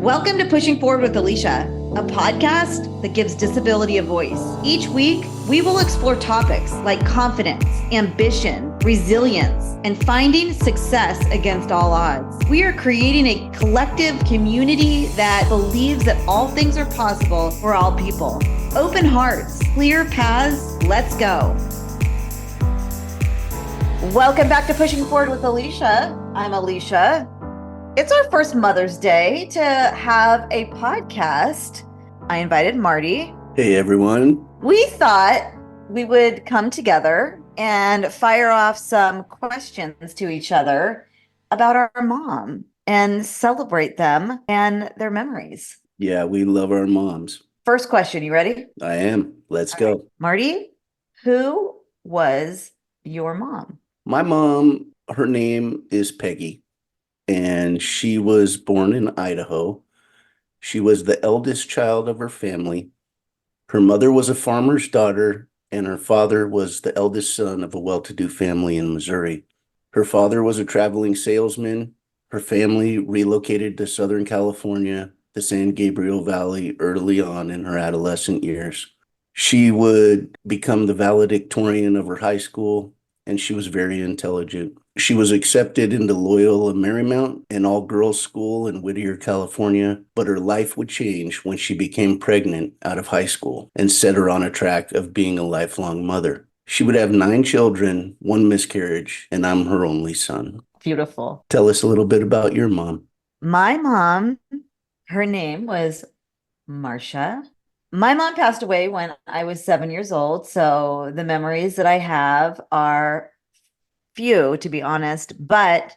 Welcome to Pushing Forward with Alycia, a podcast that gives disability a voice. Each week, we will explore topics like confidence, ambition, resilience, and finding success against all odds. We are creating a collective community that believes that all things are possible for all people. Open hearts, clear paths, let's go. Welcome back to Pushing Forward with Alycia. I'm Alycia. It's our first Mother's Day to have a podcast. I invited Marty. Hey, everyone. We thought we would come together and fire off some questions to each other about our mom and celebrate them and their memories. Yeah, we love our moms. First question, you ready? I am. Let's go. Right. Marty, who was your mom? My mom, her name is Peggy, and she was born in Idaho. She was the eldest child of her family. Her mother was a farmer's daughter, and her father was the eldest son of a well-to-do family in Missouri. Her father was a traveling salesman. Her family relocated to Southern California, the San Gabriel Valley, early on in her adolescent years. She would become the valedictorian of her high school, and she was very intelligent. She was accepted into Loyola Marymount, an all-girls school in Whittier, California, but her life would change when she became pregnant out of high school and set her on a track of being a lifelong mother. She would have 9 children, 1 miscarriage, and I'm her only son. Beautiful. Tell us a little bit about your mom. My mom, her name was Marsha. My mom passed away when I was 7 years old, so the memories that I have are few, to be honest, but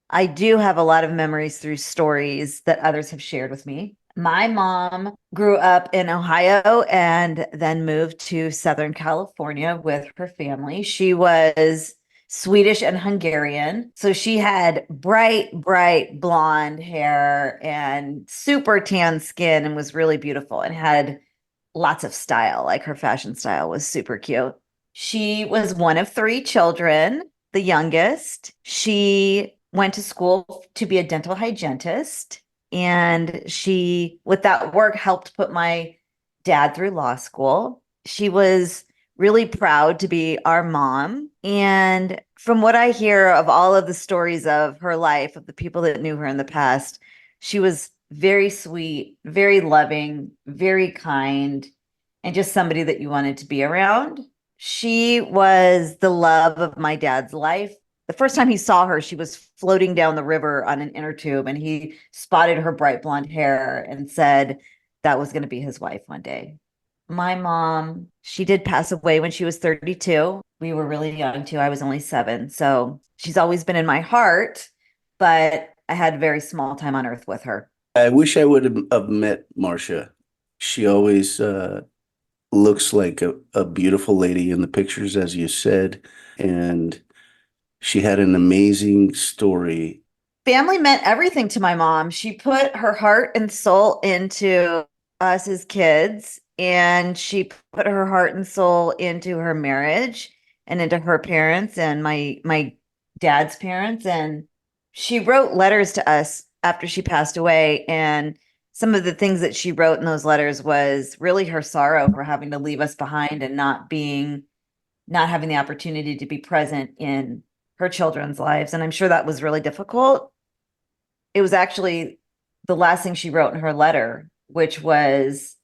I do have a lot of memories through stories that others have shared with me. My mom grew up in Ohio and then moved to Southern California with her family. She was Swedish and Hungarian. So she had bright blonde hair and super tan skin and was really beautiful and had lots of style. Like her fashion style was super cute. She was one of 3 children, the youngest. She went to school to be a dental hygienist. And she, with that work, helped put my dad through law school. She was really proud to be our mom. And from what I hear of all of the stories of her life, of the people that knew her in the past, she was very sweet, very loving, very kind, and just somebody that you wanted to be around. She was the love of my dad's life. The first time he saw her, she was floating down the river on an inner tube, and he spotted her bright blonde hair and said that was going to be his wife one day. My mom, she did pass away when she was 32. We were really young too. I was only 7. So she's always been in my heart, but I had a very small time on earth with her. I wish I would have met Marsha. She always looks like a beautiful lady in the pictures, as you said, and she had an amazing story. Family meant everything to my mom. She put her heart and soul into us as kids, and she put her heart and soul into her marriage and into her parents and my dad's parents. And she wrote letters to us after she passed away, and some of the things that she wrote in those letters was really her sorrow for having to leave us behind and not having the opportunity to be present in her children's lives. And I'm sure that was really difficult. It was actually the last thing she wrote in her letter, which was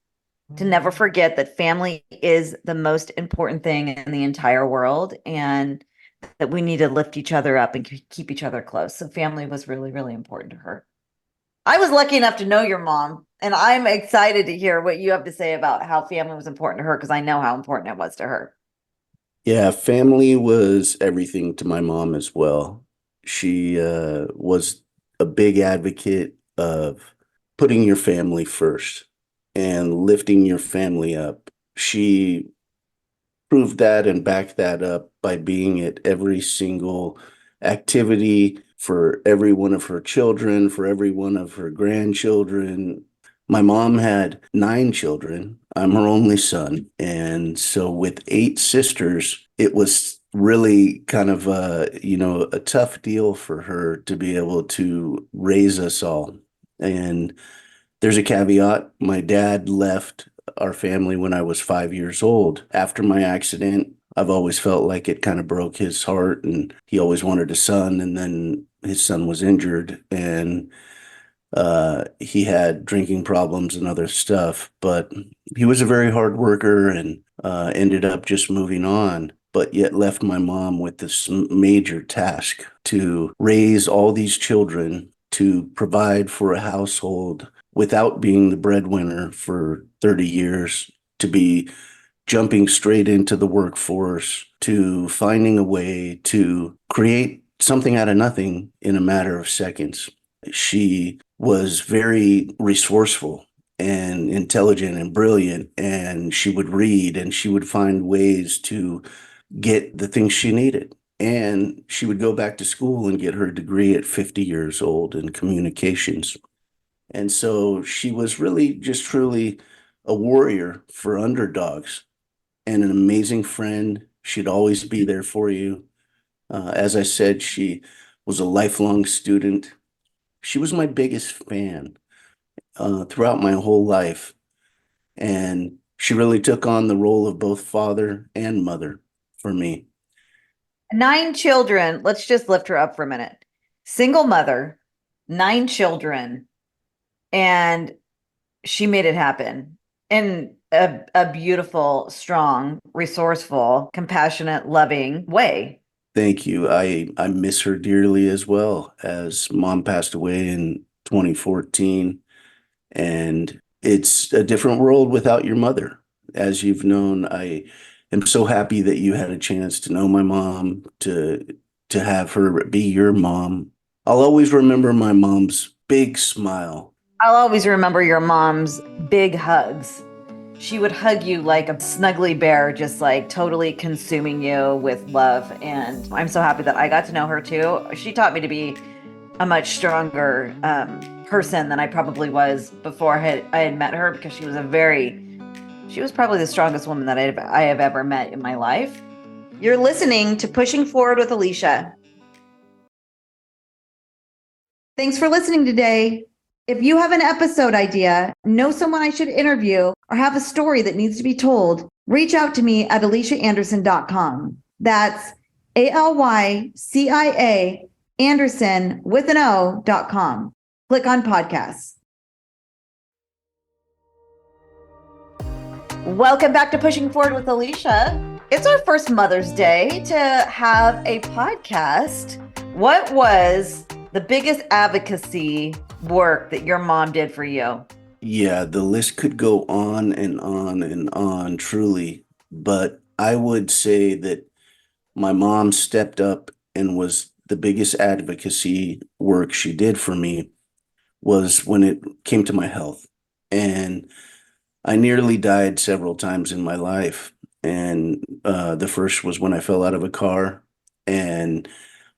to never forget that family is the most important thing in the entire world, and that we need to lift each other up and keep each other close. So family was really, really important to her. I was lucky enough to know your mom, and I'm excited to hear what you have to say about how family was important to her, because I know how important it was to her. Yeah, family was everything to my mom as well. She was a big advocate of putting your family first and lifting your family up. She proved that and backed that up by being at every single activity for every one of her children, for every one of her grandchildren. My mom had 9 children. I'm her only son. And so with 8 sisters, it was really kind of a tough deal for her to be able to raise us all. And There's a caveat. My dad left our family when I was 5 years old. After my accident, I've always felt like it kind of broke his heart, and he always wanted a son. And then his son was injured, and he had drinking problems and other stuff. But he was a very hard worker and ended up just moving on. But yet left my mom with this major task to raise all these children, to provide for a household without being the breadwinner for 30 years, to be jumping straight into the workforce, to finding a way to create something out of nothing in a matter of seconds. She was very resourceful and intelligent and brilliant, and she would read and she would find ways to get the things she needed. And she would go back to school and get her degree at 50 years old in communications. And so she was really just truly a warrior for underdogs and an amazing friend. She'd always be there for you. As I said, she was a lifelong student. She was my biggest fan throughout my whole life. And she really took on the role of both father and mother for me. 9 children. Let's just lift her up for a minute. Single mother, 9 children, and she made it happen in a beautiful, strong, resourceful, compassionate, loving way. Thank you. I miss her dearly as well, as mom passed away in 2014. And it's a different world without your mother. As you've known, I am so happy that you had a chance to know my mom, to have her be your mom. I'll always remember my mom's big smile. I'll always remember your mom's big hugs. She would hug you like a snuggly bear, just like totally consuming you with love. And I'm so happy that I got to know her too. She taught me to be a much stronger person than I probably was before I had met her, because she was probably the strongest woman that I have ever met in my life. You're listening to Pushing Forward with Alycia. Thanks for listening today. If you have an episode idea, know someone I should interview, or have a story that needs to be told, reach out to me at alyciaanderson.com. That's ALYCIA Anderson with an O.com. Click on podcasts. Welcome back to Pushing Forward with Alycia. It's our first Mother's Day to have a podcast. What was the biggest advocacy work that your mom did for you? Yeah, the list could go on and on and on, truly. But I would say that my mom stepped up and was the biggest advocacy work she did for me was when it came to my health. And I nearly died several times in my life. And the first was when I fell out of a car, and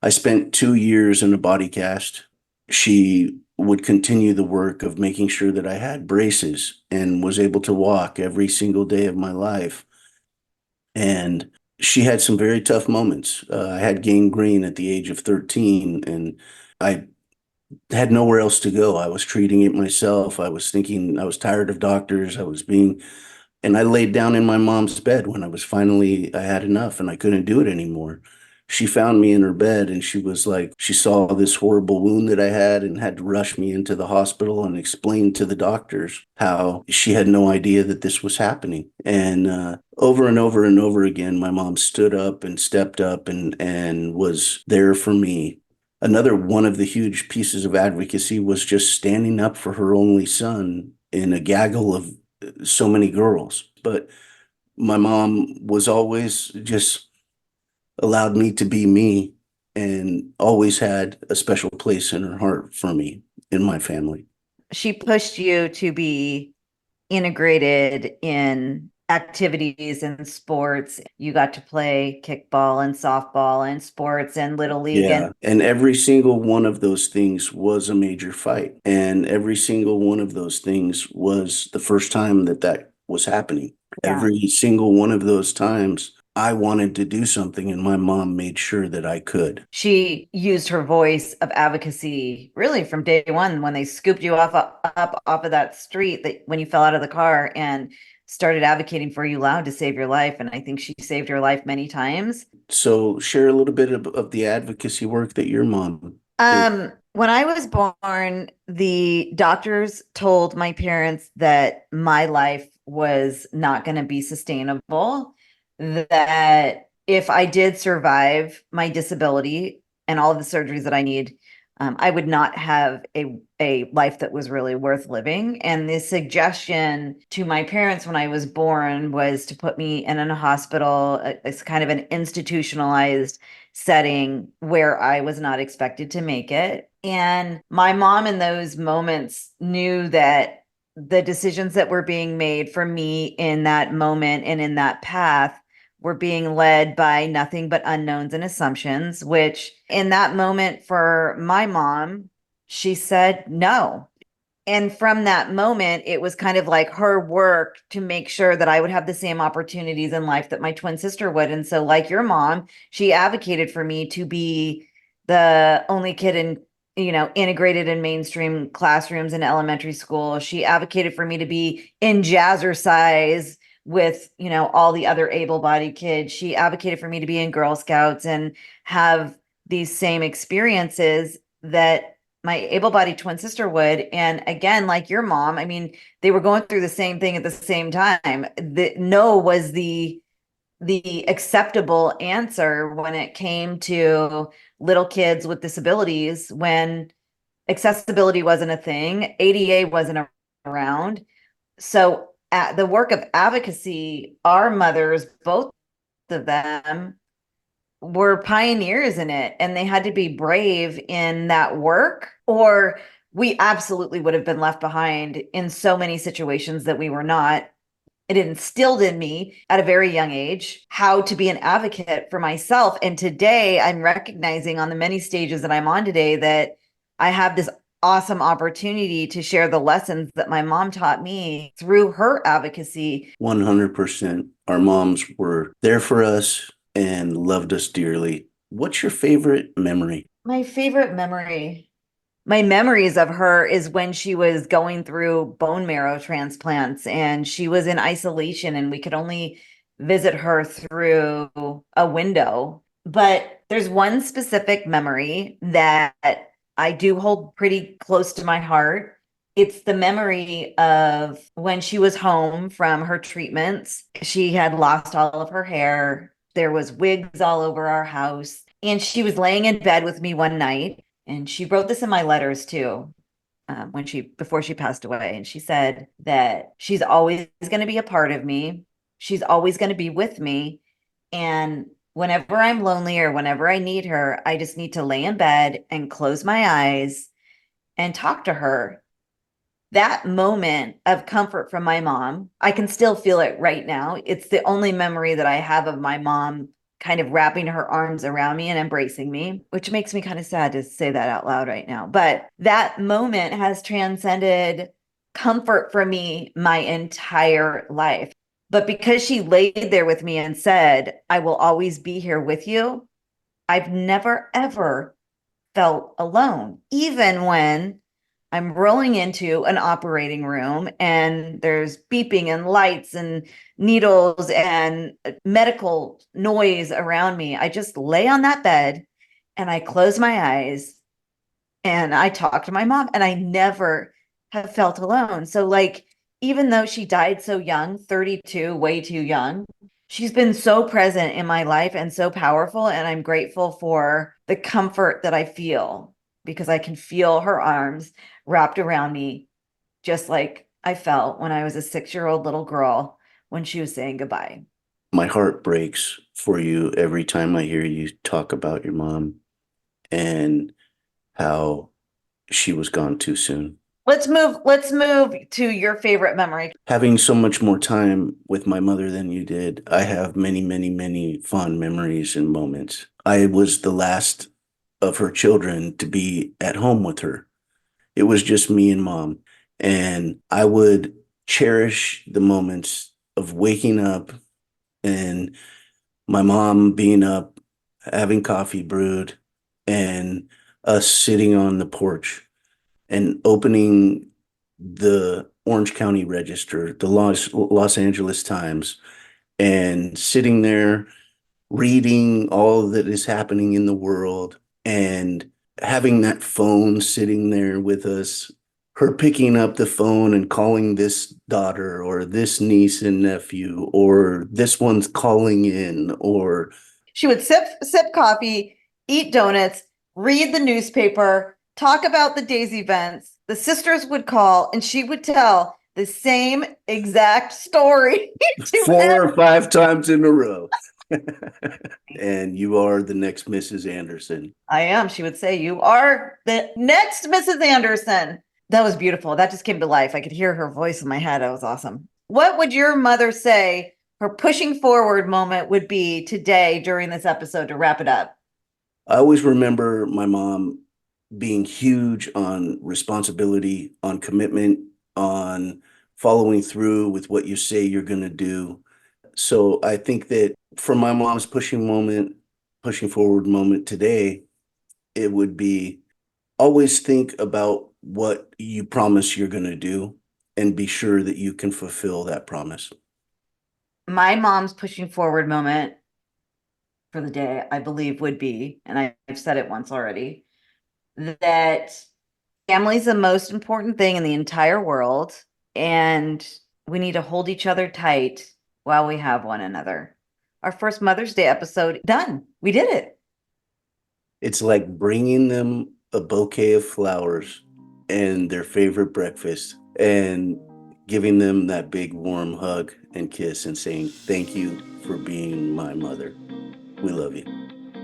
I spent 2 years in a body cast. She would continue the work of making sure that I had braces and was able to walk every single day of my life. And she had some very tough moments. I had gangrene at the age of 13, and I had nowhere else to go. I was treating it myself. I was thinking I was tired of doctors. And I laid down in my mom's bed when I had enough and I couldn't do it anymore. She found me in her bed, and she was like, she saw this horrible wound that I had and had to rush me into the hospital and explain to the doctors how she had no idea that this was happening. And over and over and over again, my mom stood up and stepped up and was there for me. Another one of the huge pieces of advocacy was just standing up for her only son in a gaggle of so many girls. But my mom was always just allowed me to be me, and always had a special place in her heart for me in my family. She pushed you to be integrated in activities and sports. You got to play kickball and softball and sports and little league. Yeah. And every single one of those things was a major fight. And every single one of those things was the first time that was happening. Yeah. Every single one of those times I wanted to do something, and my mom made sure that I could. She used her voice of advocacy really from day one when they scooped you up off of that street that when you fell out of the car and started advocating for you loud to save your life. And I think she saved your life many times. So, share a little bit of the advocacy work that your mom did. When I was born, the doctors told my parents that my life was not going to be sustainable, that if I did survive my disability and all of the surgeries that I need, I would not have a life that was really worth living. And the suggestion to my parents when I was born was to put me in a hospital. It's kind of an institutionalized setting where I was not expected to make it. And my mom in those moments knew that the decisions that were being made for me in that moment and in that path were being led by nothing but unknowns and assumptions, which in that moment for my mom, she said no. And from that moment, it was kind of like her work to make sure that I would have the same opportunities in life that my twin sister would. And so, like your mom, she advocated for me to be the only kid in, integrated in mainstream classrooms in elementary school. She advocated for me to be in jazzercise with, all the other able-bodied kids. She advocated for me to be in Girl Scouts and have these same experiences that my able-bodied twin sister would. And again, like your mom, I mean, they were going through the same thing at the same time. The no was the acceptable answer when it came to little kids with disabilities when accessibility wasn't a thing, ADA wasn't around. So at the work of advocacy, our mothers, both of them, were pioneers in it, and they had to be brave in that work, or we absolutely would have been left behind in so many situations that we were not. It instilled in me at a very young age how to be an advocate for myself. And today I'm recognizing on the many stages that I'm on today that I have this awesome opportunity to share the lessons that my mom taught me through her advocacy. 100%. Our moms were there for us and loved us dearly. What's your favorite memory? My favorite memory. My memories of her is when she was going through bone marrow transplants and she was in isolation and we could only visit her through a window. But there's one specific memory that I do hold pretty close to my heart. It's the memory of when she was home from her treatments. She had lost all of her hair. There was wigs all over our house. And she was laying in bed with me one night, and she wrote this in my letters too, when she before she passed away. And she said that she's always going to be a part of me. She's always going to be with me. And whenever I'm lonely or whenever I need her, I just need to lay in bed and close my eyes and talk to her. That moment of comfort from my mom, I can still feel it right now. It's the only memory that I have of my mom kind of wrapping her arms around me and embracing me, which makes me kind of sad to say that out loud right now. But that moment has transcended comfort for me my entire life. But because she laid there with me and said, I will always be here with you, I've never, ever felt alone, even when I'm rolling into an operating room and there's beeping and lights and needles and medical noise around me. I just lay on that bed and I close my eyes and I talk to my mom, and I never have felt alone. So, like, even though she died so young, 32, way too young, she's been so present in my life and so powerful. And I'm grateful for the comfort that I feel because I can feel her arms wrapped around me, just like I felt when I was a 6-year-old little girl when she was saying goodbye. My heart breaks for you every time I hear you talk about your mom and how she was gone too soon. Let's move to your favorite memory. Having so much more time with my mother than you did, I have many, many, many fond memories and moments. I was the last of her children to be at home with her. It was just me and mom. And I would cherish the moments of waking up and My mom being up, having coffee brewed, and us sitting on the porch and opening the Orange County Register, the Los Angeles Times, and sitting there reading all that is happening in the world and having that phone sitting there with us, her picking up the phone and calling this daughter or this niece and nephew, or this one's calling in, or She would sip coffee, eat donuts, read the newspaper, talk about the day's events. The sisters would call and she would tell the same exact story to 4 or 5 times in a row. And you are the next Mrs. Anderson. I am. She would say, "You are the next Mrs. Anderson." That was beautiful. That just came to life. I could hear her voice in my head. That was awesome. What would your mother say her pushing forward moment would be today during this episode to wrap it up? I always remember my mom being huge on responsibility, on commitment, on following through with what you say you're going to do. So I think that for my mom's pushing forward moment today, it would be always think about what you promise you're going to do and be sure that you can fulfill that promise. My mom's pushing forward moment for the day, I believe, would be, and I've said it once already, that family's the most important thing in the entire world, and we need to hold each other tight while we have one another. Our first Mother's Day episode done. We did it. It's like bringing them a bouquet of flowers and their favorite breakfast and giving them that big warm hug and kiss and saying, "Thank you for being my mother. We love you."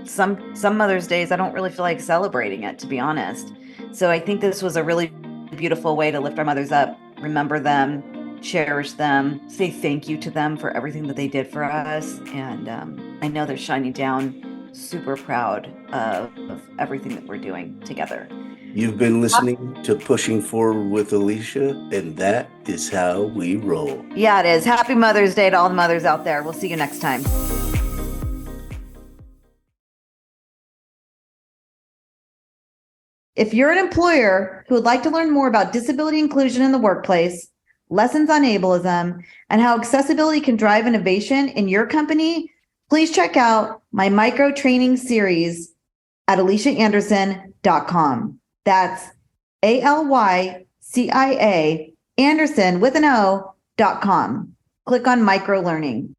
Some Mother's Days I don't really feel like celebrating it, to be honest. So I think this was a really beautiful way to lift our mothers up, remember them, cherish them, say thank you to them for everything that they did for us. And I know they're shining down, super proud of everything that we're doing together. You've been listening to Pushing Forward with Alycia, and that is how we roll. Yeah, it is. Happy Mother's Day to all the mothers out there. We'll see you next time. If you're an employer who would like to learn more about disability inclusion in the workplace, lessons on ableism, and how accessibility can drive innovation in your company, please check out my micro training series at AlyciaAnderson.com. That's ALYCIA Anderson with an O.com. Click on micro learning.